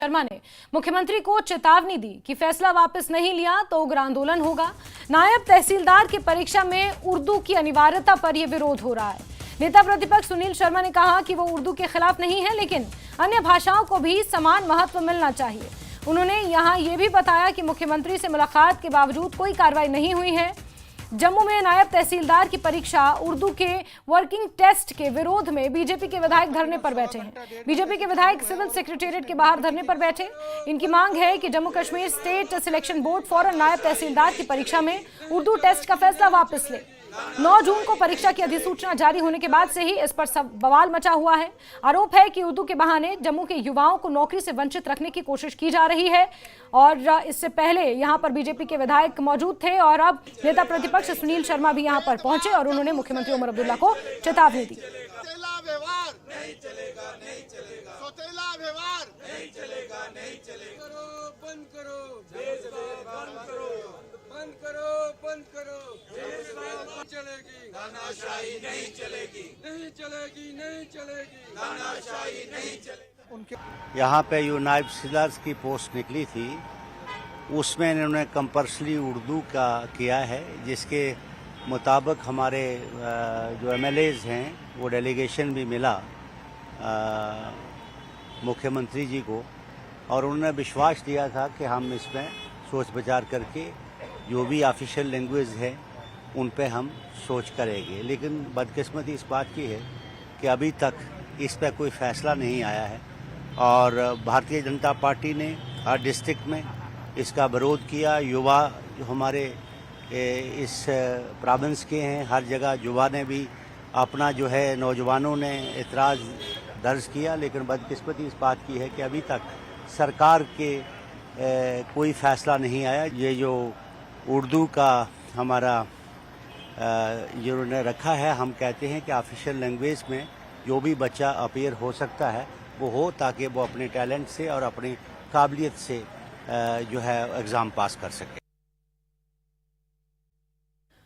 शर्मा ने मुख्यमंत्री को चेतावनी दी कि फैसला वापस नहीं लिया तो उग्र आंदोलन होगा। नायब तहसीलदार की परीक्षा में उर्दू की अनिवार्यता पर यह विरोध हो रहा है। नेता प्रतिपक्ष सुनील शर्मा ने कहा कि वो उर्दू के खिलाफ नहीं है, लेकिन अन्य भाषाओं को भी समान महत्व मिलना चाहिए। उन्होंने यहां ये भी बताया कि मुख्यमंत्री से मुलाकात के बावजूद कोई कार्रवाई नहीं हुई है। जम्मू में नायब तहसीलदार की परीक्षा उर्दू के वर्किंग टेस्ट के विरोध में बीजेपी के विधायक धरने पर बैठे हैं। बीजेपी के विधायक सिविल सेक्रेटेरिएट के बाहर धरने पर बैठे। इनकी मांग है कि Jammu Kashmir state selection board फौरन नायब तहसीलदार की परीक्षा में उर्दू टेस्ट का फैसला वापस ले। 9 जून को परीक्षा की अधिसूचना जारी होने के बाद से ही इस पर सब बवाल मचा हुआ है। आरोप है कि उर्दू के बहाने जम्मू के युवाओं को नौकरी से वंचित रखने की कोशिश की जा रही है। और इससे पहले यहां पर बीजेपी के विधायक मौजूद थे और अब नेता प्रतिपक्ष सुनील शर्मा भी यहां पर पहुंचे और उन्होंने मुख्यमंत्री उमर अब्दुल्ला को चेतावनी दी। बंद करो चलेगी तानाशाही नहीं चलेगी नहीं चलेगी तानाशाही नहीं चलेगी। यहाँ पे जो नायब तहसीलदार की पोस्ट निकली थी उसमें इन्होंने कंपल्सरी उर्दू का किया है, जिसके मुताबिक हमारे जो एमएलएज हैं वो डेलीगेशन भी मिला मुख्यमंत्री जी को और उन्होंने विश्वास दिया था कि हम इसमें सोच विचार करके जो भी ऑफिशियल लैंग्वेज है उन पे हम सोच करेंगे। लेकिन बदकिस्मती इस बात की है कि अभी तक इस पे कोई फैसला नहीं आया है और भारतीय जनता पार्टी ने हर डिस्ट्रिक्ट में इसका विरोध किया। युवा जो हमारे इस प्रोविंस के हैं, हर जगह युवा ने भी अपना जो है नौजवानों ने एतराज़ दर्ज किया। लेकिन बदकिस्मती इस बात की है कि अभी तक सरकार के कोई फैसला नहीं आया। ये जो उर्दू का हमारा जिन्होंने रखा है, हम कहते हैं कि ऑफिशियल लैंग्वेज में जो भी बच्चा अपीयर हो सकता है वो हो, ताकि वो अपने टैलेंट से और अपनी काबिलियत से जो है एग्ज़ाम पास कर सके।